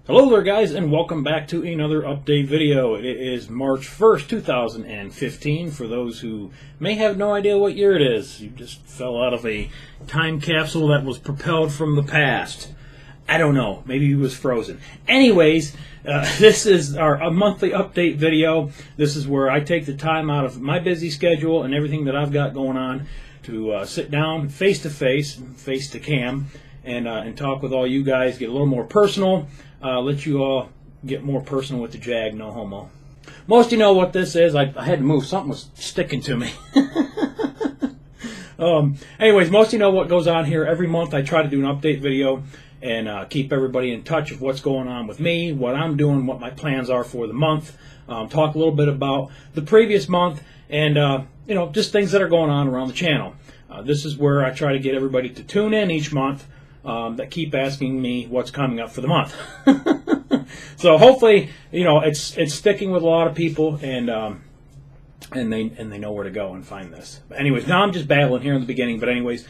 Hello there guys, and welcome back to another update video. It is March 1st, 2015. For those who may have no idea what year it is, you just fell out of a time capsule that was propelled from the past. I don't know, maybe he was frozen. Anyways, this is a monthly update video. This is where I take the time out of my busy schedule and everything that I've got going on to sit down face to face, face to cam, and talk with all you guys, get a little more personal. Let you all get more personal with the Jag, no homo. Most of you know what this is. I had to move. Something was sticking to me. Anyways, most of you know what goes on here. Every month I try to do an update video and keep everybody in touch of what's going on with me, what I'm doing, what my plans are for the month. Talk a little bit about the previous month and, you know, just things that are going on around the channel. This is where I try to get everybody to tune in each month. That keep asking me what's coming up for the month. So hopefully, you know, it's sticking with a lot of people, and they know where to go and find this. But anyways, now I'm just babbling here in the beginning. But anyways,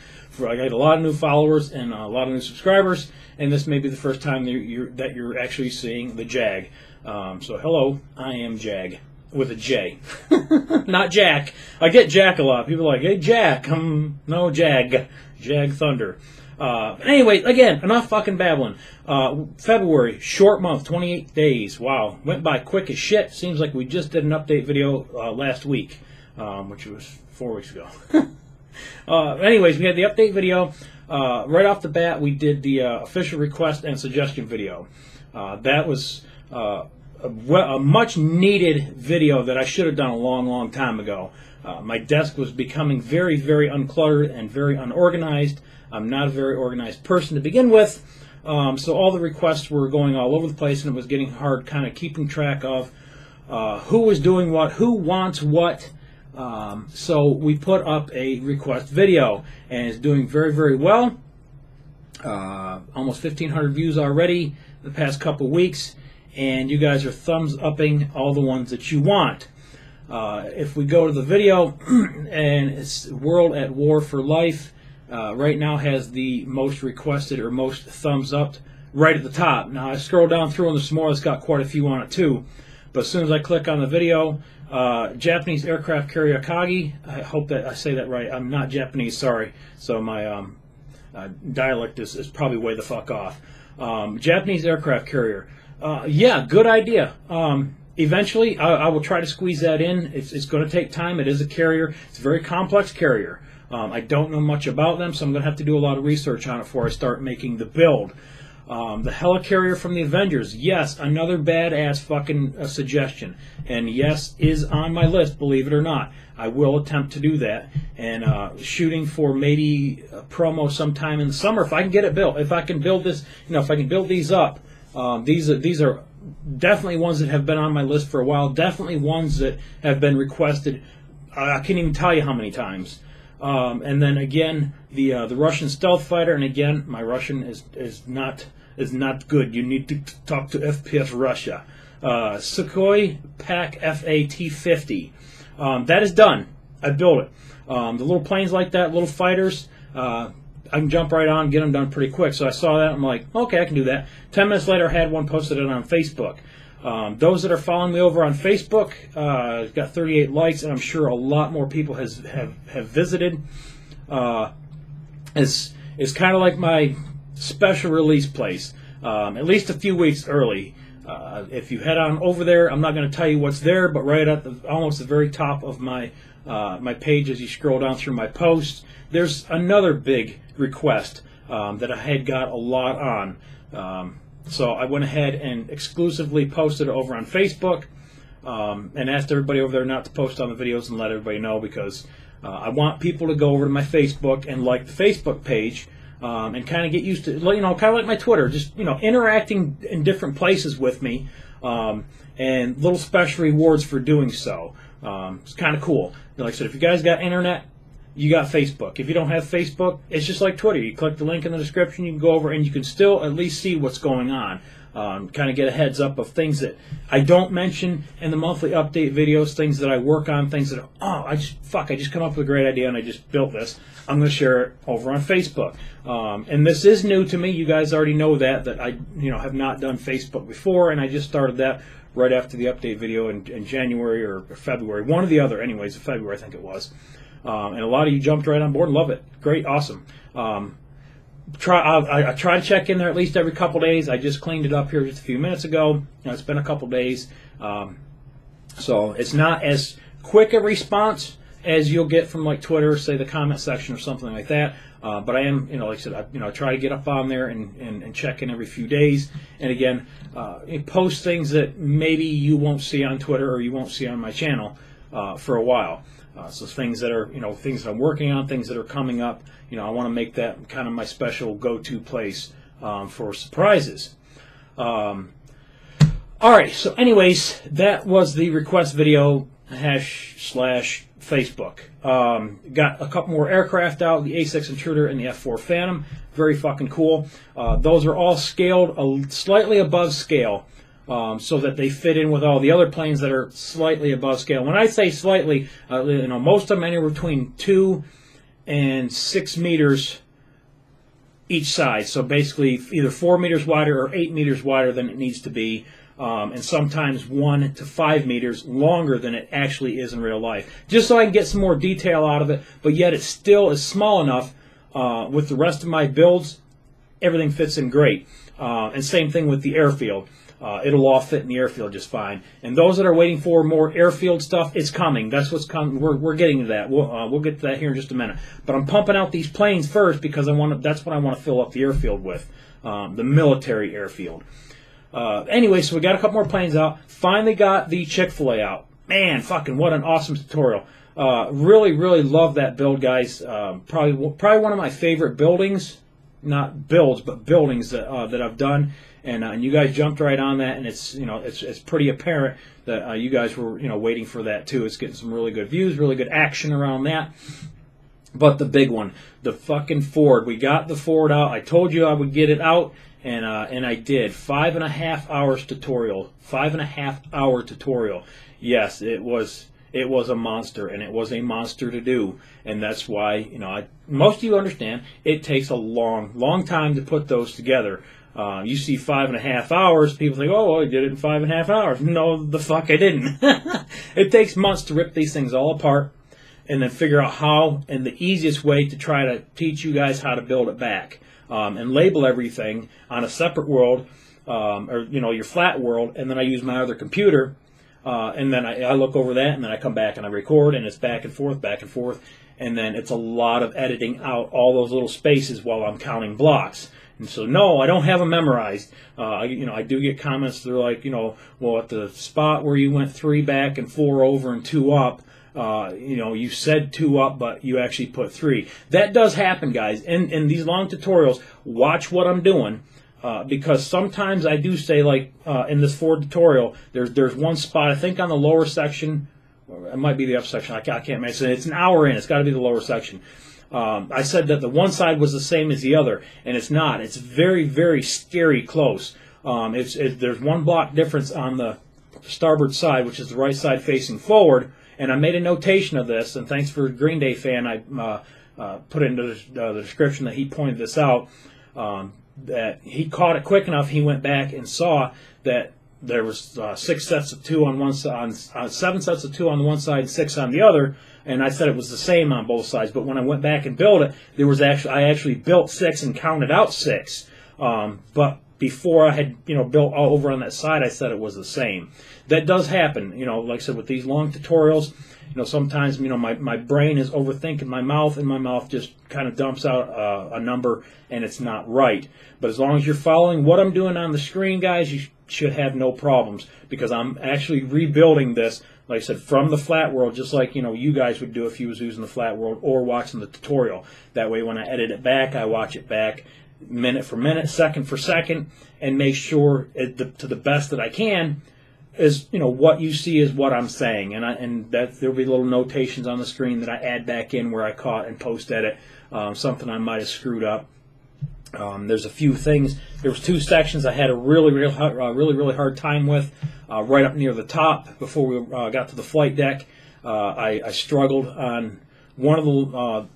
I got a lot of new followers and a lot of new subscribers, and this may be the first time that you're actually seeing the Jag. So hello, I am Jag with a J, not Jack. I get Jack a lot. People are like, hey Jack, no Jag, Jagthunder. Anyway, again, enough fucking babbling. February, short month, 28 days. Wow, went by quick as shit. Seems like we just did an update video last week, which was 4 weeks ago. Anyways, we had the update video. Right off the bat, we did the official request and suggestion video. That was a much needed video that I should have done a long time ago. My desk was becoming very uncluttered and very unorganized. I'm not a very organized person to begin with, so all the requests were going all over the place, and it was getting hard kind of keeping track of who was doing what, who wants what. So we put up a request video, and it's doing very well. Almost 1,500 views already the past couple weeks, and you guys are thumbs upping all the ones that you want. If we go to the video, and it's World at War for Life, right now has the most requested or most thumbs up right at the top. Now I scroll down through and there's more that's got quite a few on it too. But as soon as I click on the video, Japanese aircraft carrier Akagi, I hope that I say that right. I'm not Japanese, sorry. So my dialect is probably way the fuck off. Japanese aircraft carrier. Yeah, good idea. Eventually, I will try to squeeze that in. It's going to take time. It is a carrier. It's a very complex carrier. I don't know much about them, so I'm going to have to do a lot of research on it before I start making the build. The helicarrier from the Avengers. Yes, another badass fucking suggestion. And yes, is on my list, believe it or not. I will attempt to do that. And shooting for maybe a promo sometime in the summer if I can get it built. If I can build this, you know, if I can build these up. These are definitely ones that have been on my list for a while. Definitely ones that have been requested. I can't even tell you how many times. And then again, the Russian stealth fighter. And again, my Russian is not good. You need to talk to FPS Russia. Sukhoi Pak FA-T50. That is done. I built it. The little planes like that, little fighters. I can jump right on and get them done pretty quick. So I saw that. I'm like, okay, I can do that. 10 minutes later, I had one posted it on Facebook. Those that are following me over on Facebook, got 38 likes, and I'm sure a lot more people have visited. It's kind of like my special release place, at least a few weeks early. If you head on over there, I'm not going to tell you what's there, but right at almost the very top of my my page, as you scroll down through my posts, there's another big request that I had got a lot on. So I went ahead and exclusively posted it over on Facebook, and asked everybody over there not to post on the videos and let everybody know, because I want people to go over to my Facebook and like the Facebook page, and kind of get used to, you know, kind of like my Twitter, just, you know, interacting in different places with me, and little special rewards for doing so. It's kind of cool. Like I said, if you guys got internet, you got Facebook. If you don't have Facebook, it's just like Twitter. You click the link in the description, you can go over and you can still at least see what's going on. kind of get a heads up of things that I don't mention in the monthly update videos, things that I work on, things that I just come up with a great idea and I just built this. I'm going to share it over on Facebook. And this is new to me. You guys already know that I have not done Facebook before, and I just started that right after the update video in January or February, one or the other. Anyways, February I think it was. And a lot of you jumped right on board and love it. Great, awesome. I try to check in there at least every couple days. I just cleaned it up here just a few minutes ago. It's been a couple days. So it's not as quick a response as you'll get from like Twitter, say the comment section or something like that. But I am, like I said, I try to get up on there and check in every few days. And again, post things that maybe you won't see on Twitter or you won't see on my channel for a while. So things that are, things that I'm working on, things that are coming up. I want to make that kind of my special go-to place for surprises. All right. So, anyways, that was the request video /Facebook. Got a couple more aircraft out, the A6 Intruder and the F4 Phantom. Very fucking cool. Those are all scaled slightly above scale, so that they fit in with all the other planes that are slightly above scale. When I say slightly, most of them anywhere between 2 and 6 meters each side. So basically either 4 meters wider or 8 meters wider than it needs to be. And sometimes 1 to 5 meters longer than it actually is in real life. Just so I can get some more detail out of it, but yet it still is small enough with the rest of my builds. Everything fits in great. And same thing with the airfield. It'll all fit in the airfield just fine. And those that are waiting for more airfield stuff, it's coming. That's what's coming. We're getting to that. We'll get to that here in just a minute. But I'm pumping out these planes first because that's what I want to fill up the airfield with, the military airfield. Anyway, so we got a couple more planes out. Finally got the Chick-fil-A out. Man, fucking what an awesome tutorial. Really, really love that build, guys. Probably one of my favorite buildings. Not builds, but buildings that I've done. And you guys jumped right on that, and it's pretty apparent that you guys were waiting for that too. It's getting some really good views, really good action around that. But the big one, the fucking Ford. We got the Ford out. I told you I would get it out, and I did. 5.5 hours tutorial. 5.5 hour tutorial. Yes, it was a monster, and it was a monster to do. And that's why most of you understand it takes a long time to put those together. You see 5.5 hours, people think, oh, well, I did it in 5.5 hours. No, the fuck I didn't. It takes months to rip these things all apart and then figure out how and the easiest way to try to teach you guys how to build it back. And label everything on a separate world, or your flat world, and then I use my other computer, and then I look over that, and then I come back and I record, and it's back and forth, and then it's a lot of editing out all those little spaces while I'm counting blocks. And so, no, I don't have them memorized. I do get comments that are like, well, at the spot where you went 3 back and 4 over and 2 up, you said 2 up, but you actually put 3. That does happen, guys. In these long tutorials, watch what I'm doing, because sometimes I do say, like in this Ford tutorial, there's one spot, I think on the lower section, or it might be the upper section, I can't imagine. It's an hour in. It's got to be the lower section. I said that the one side was the same as the other, and it's not. It's very, very scary close. There's 1 block difference on the starboard side, which is the right side facing forward, and I made a notation of this, and thanks for Green Day fan, I put it into the description that he pointed this out, that he caught it quick enough, he went back and saw that there was 6 sets of 2 on one side, 7 sets of 2 on the one side, 6 on the other. And I said it was the same on both sides. But when I went back and built it, I actually built 6 and counted out 6. But before I had built all over on that side, I said it was the same. That does happen. Like I said, with these long tutorials, sometimes my brain is overthinking my mouth, and my mouth just kind of dumps out a number, and it's not right. But as long as you're following what I'm doing on the screen, guys, you should have no problems, because I'm actually rebuilding this, like I said, from the flat world, just like you guys would do if you was using the flat world or watching the tutorial. That way, when I edit it back, I watch it back minute for minute, second for second, and make sure to the best that I can is what you see is what I'm saying, and that there'll be little notations on the screen that I add back in where I caught and post edit something I might have screwed up. There's a few things. There was 2 sections I had a really hard time with. Right up near the top, before we got to the flight deck, I struggled on one of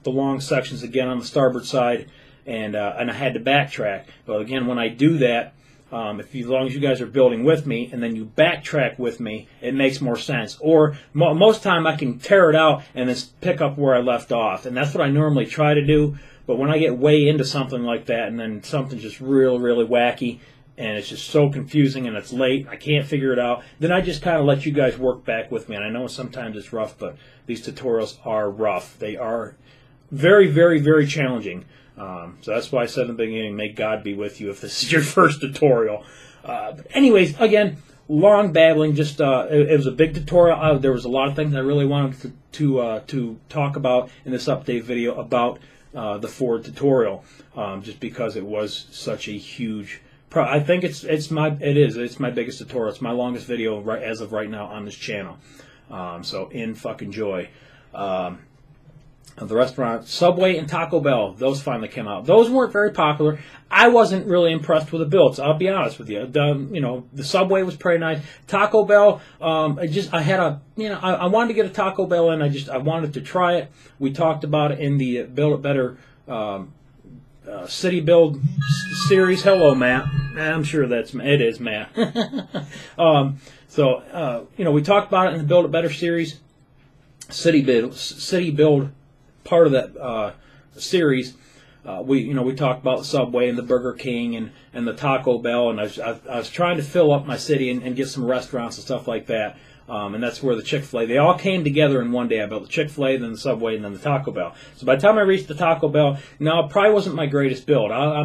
the long sections again on the starboard side, and I had to backtrack. But again, when I do that, as long as you guys are building with me and then you backtrack with me, it makes more sense. Or most time I can tear it out and then pick up where I left off, and that's what I normally try to do. But when I get way into something like that and then something's just really wacky and it's just so confusing and it's late, I can't figure it out, then I just kind of let you guys work back with me. And I know sometimes it's rough, but these tutorials are rough. They are very challenging. So that's why I said in the beginning, may God be with you if this is your first tutorial. But anyways, again, long babbling. Just it was a big tutorial. There was a lot of things I really wanted to talk about in this update video about the Ford tutorial, just because it was such a huge. I think it's my biggest tutorial. It's my longest video as of right now on this channel. So in fucking joy. The restaurant, Subway and Taco Bell, those finally came out. Those weren't very popular. I wasn't really impressed with the builds. I'll be honest with you. The Subway was pretty nice. Taco Bell, I wanted to get a Taco Bell in. I wanted to try it. We talked about it in the Build It Better City Build series. Hello, Matt. I'm sure it is Matt. We talked about it in the Build It Better series, City Build. Part of that series, we talked about the Subway and the Burger King and the Taco Bell, and I was trying to fill up my city and get some restaurants and stuff like that, and that's where the Chick-fil-A, they all came together in one day. I built the Chick-fil-A, then the Subway, and then the Taco Bell. So by the time I reached the Taco Bell, now it probably wasn't my greatest build. I'll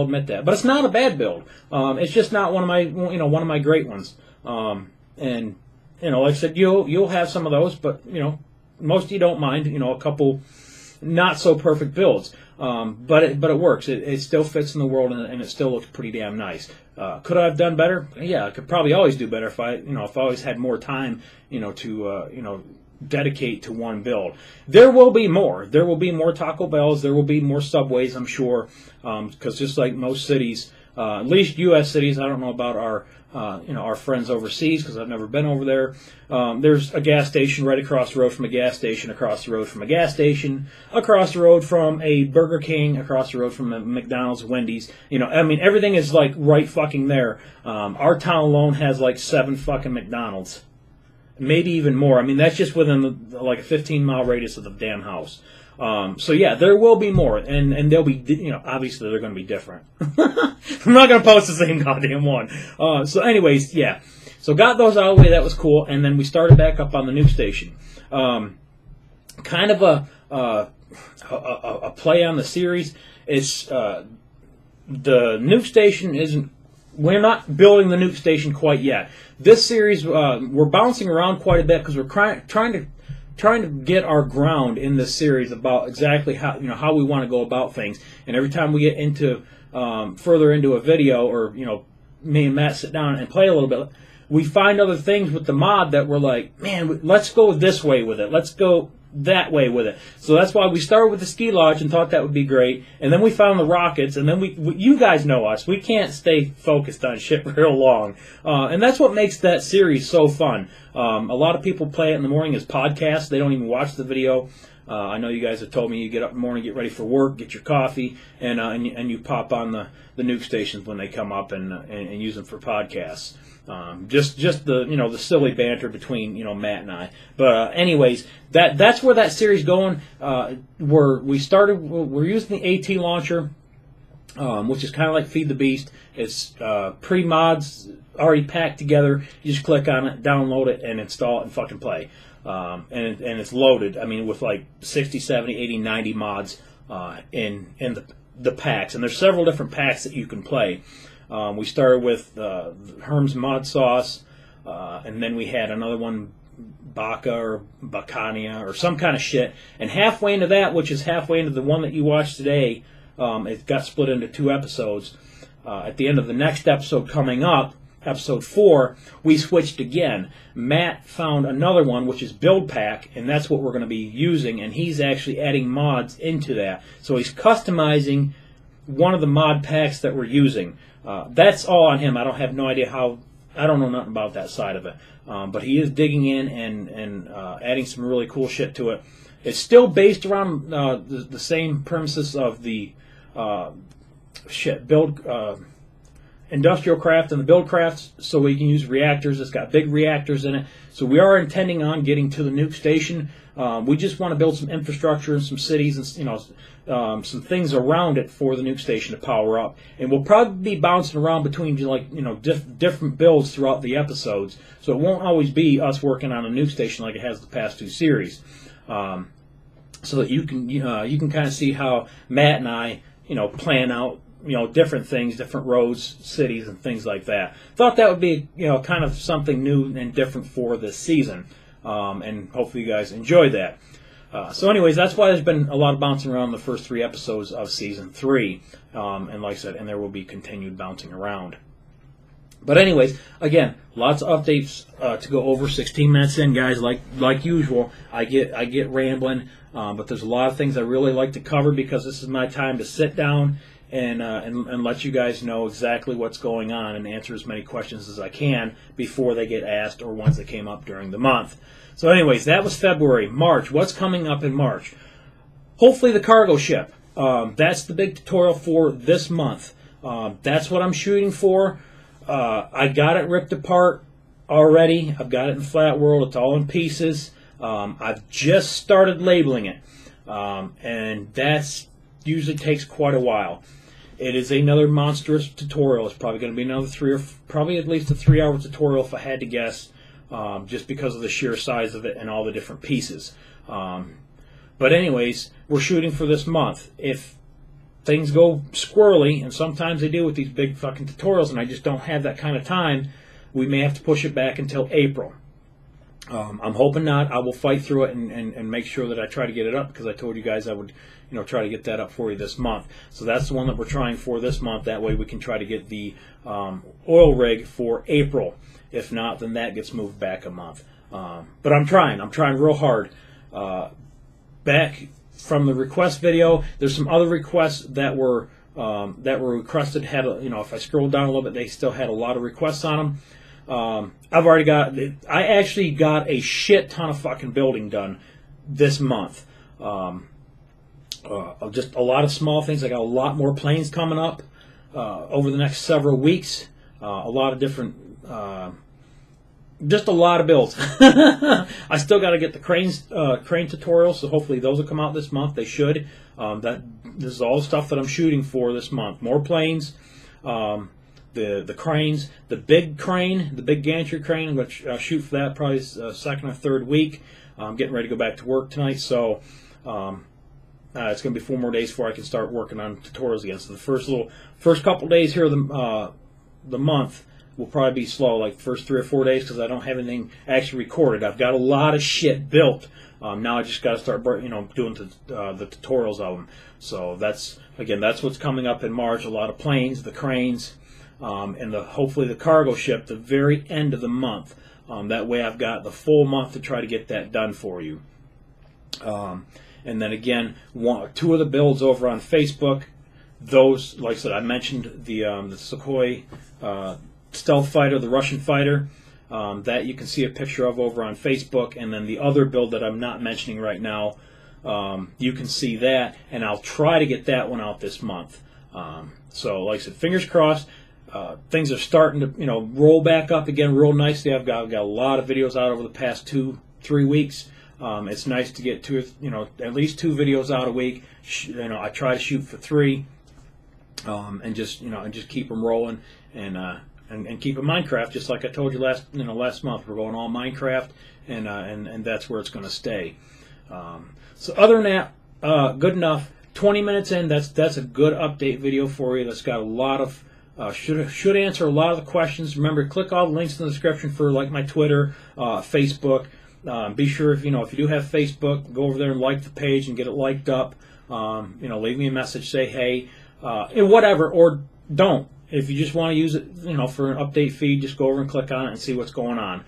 admit that, but it's not a bad build. It's just not one of my great ones. Like I said, you'll have some of those, but most of you don't mind, a couple not so perfect builds, but it works. It still fits in the world, and it still looks pretty damn nice. Could I have done better? Yeah, I could probably always do better if I always had more time, to dedicate to one build. There will be more. There will be more Taco Bells. There will be more Subways, I'm sure, because just like most cities, at least U.S. cities, I don't know about our friends overseas because I've never been over there. There's a gas station right across the road from a gas station, across the road from a gas station, across the road from a Burger King, across the road from a McDonald's, Wendy's. Everything is like right fucking there. Our town alone has like 7 fucking McDonald's, maybe even more. That's just within like a 15-mile radius of the damn house. So yeah, there will be more, and they'll be, obviously they're going to be different. I'm not going to post the same goddamn one. So anyways, yeah. So got those out of the way, that was cool, and then we started back up on the nuke station. Kind of a play on the series. It's, the nuke station isn't, we're not building the nuke station quite yet. This series, we're bouncing around quite a bit because we're trying to get our ground in this series about exactly how we want to go about things. And every time we get into further into a video, or me and Matt sit down and play a little bit, we find other things with the mod that we're like, man, let's go this way with it. Let's go that way with it. So that's why we started with the ski lodge and thought that would be great. And then we found the rockets, and then you guys know us. We can't stay focused on shit real long. And that's what makes that series so fun. A lot of people play it in the morning as podcasts. They don't even watch the video. I know you guys have told me you get up in the morning, get ready for work, get your coffee, and you pop on the nuke stations when they come up and use them for podcasts. Just the the silly banter between Matt and I. But anyways, that's where that series going. We're using the AT launcher, which is kind of like Feed the Beast. It's pre-mods already packed together. You just click on it, download it, and install it and fucking play. And it's loaded. with like 60, 70, 80, 90 mods in the packs, and there's several different packs that you can play. We started with Herm's Mod Sauce, and then we had another one, Baka or Bacania or some kind of shit. And halfway into that, which is halfway into the one that you watched today, it got split into 2 episodes. At the end of the next episode coming up, episode 4, we switched again. Matt found another one, which is Build Pack, and that's what we're going to be using, and he's actually adding mods into that. So he's customizing one of the mod packs that we're using. That's all on him. I don't have no idea how. I don't know nothing about that side of it. But he is digging in and adding some really cool shit to it. It's still based around the same premises of the build industrial craft and the build crafts, so we can use reactors. It's got big reactors in it. So we are intending on getting to the nuke station. We just want to build some infrastructure and some cities and some things around it for the nuke station to power up. And we'll probably be bouncing around between different builds throughout the episodes. So it won't always be us working on a nuke station like it has the past 2 series. So that you can kind of see how Matt and I plan out different things, different roads, cities, and things like that. Thought that would be kind of something new and different for this season, and hopefully you guys enjoyed that. So anyways, that's why there's been a lot of bouncing around the first 3 episodes of season 3, and like I said, and there will be continued bouncing around. But anyways, again, lots of updates to go over. 16 minutes in, guys. Like usual, I get rambling, but there's a lot of things I really like to cover because this is my time to sit down and let you guys know exactly what's going on and answer as many questions as I can before they get asked or ones that came up during the month. So anyways, that was February. March, what's coming up in March? Hopefully the cargo ship. That's the big tutorial for this month. That's what I'm shooting for. I got it ripped apart already. I've got it in Flat World. It's all in pieces. I've just started labeling it. And that usually takes quite a while. It is another monstrous tutorial. It's probably going to be another probably at least a 3-hour tutorial if I had to guess, just because of the sheer size of it and all the different pieces. But anyways, we're shooting for this month. If things go squirrely, and sometimes they do with these big fucking tutorials, and I just don't have that kind of time, we may have to push it back until April. I'm hoping not. I will fight through it and make sure that I try to get it up, because I told you guys I would try to get that up for you this month. So that's the one that we're trying for this month. That way we can try to get the oil rig for April. If not, then that gets moved back a month. But I'm trying real hard. Back from the request video, there's some other requests that were requested. If I scroll down a little bit, they still had a lot of requests on them. I actually got a shit ton of fucking building done this month. Just a lot of small things. I got a lot more planes coming up over the next several weeks. A lot of different, just a lot of builds. I still got to get the crane tutorials, so hopefully those will come out this month. They should. This is all the stuff that I'm shooting for this month. More planes. The cranes, the big crane, the big gantry crane. I'm going to shoot for that probably second or third week. I'm getting ready to go back to work tonight, so it's going to be 4 more days before I can start working on tutorials again. So the first couple days here of the month will probably be slow, like the first 3 or 4 days, because I don't have anything actually recorded. I've got a lot of shit built. Now I just got to start, doing the tutorials of them. So that's what's coming up in March. A lot of planes, the cranes. And hopefully the cargo ship the very end of the month. That way I've got the full month to try to get that done for you. And then again, 2 of the builds over on Facebook. Those, like I said, I mentioned the Sukhoi stealth fighter, the Russian fighter. That you can see a picture of over on Facebook. And then the other build that I'm not mentioning right now, you can see that. And I'll try to get that one out this month. So like I said, fingers crossed. Things are starting to roll back up again real nicely. I've got a lot of videos out over the past 2-3 weeks. It's nice to get at least 2 videos out a week. I try to shoot for 3, and just keep them rolling and keep it Minecraft, just like I told you last month. We're going all Minecraft, and that's where it's going to stay. So other than that, good enough. 20 minutes in, that's a good update video for you. That's got a lot of should answer a lot of the questions. Remember, click all the links in the description for like my Twitter, Facebook. Be sure if you do have Facebook, go over there and like the page and get it liked up. Leave me a message, say hey, and whatever, or don't. If you just want to use it, for an update feed, just go over and click on it and see what's going on.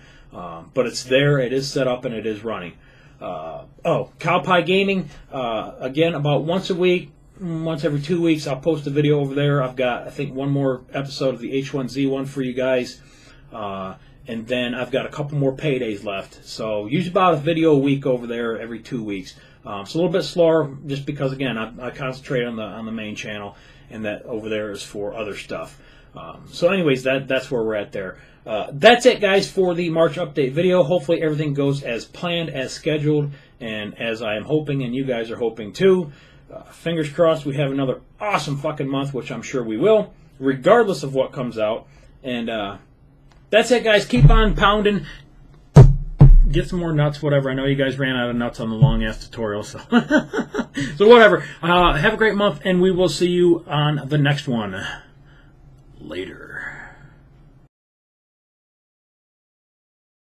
But it's there, it is set up, and it is running. Cowpie Gaming, again, about once a week, once every 2 weeks, I'll post a video over there. I've got, I think, one more episode of the H1Z1 for you guys. And then I've got a couple more paydays left. So usually about a video a week over there every 2 weeks. It's a little bit slower just because, again, I concentrate on the main channel, and that over there is for other stuff. So anyways, that's where we're at there. That's it, guys, for the March update video. Hopefully everything goes as planned, as scheduled, and as I am hoping, and you guys are hoping too. Fingers crossed we have another awesome fucking month, which I'm sure we will, regardless of what comes out. And that's it, guys. Keep on pounding. Get some more nuts, whatever. I know you guys ran out of nuts on the long-ass tutorial, so so whatever. Have a great month, and we will see you on the next one. Later.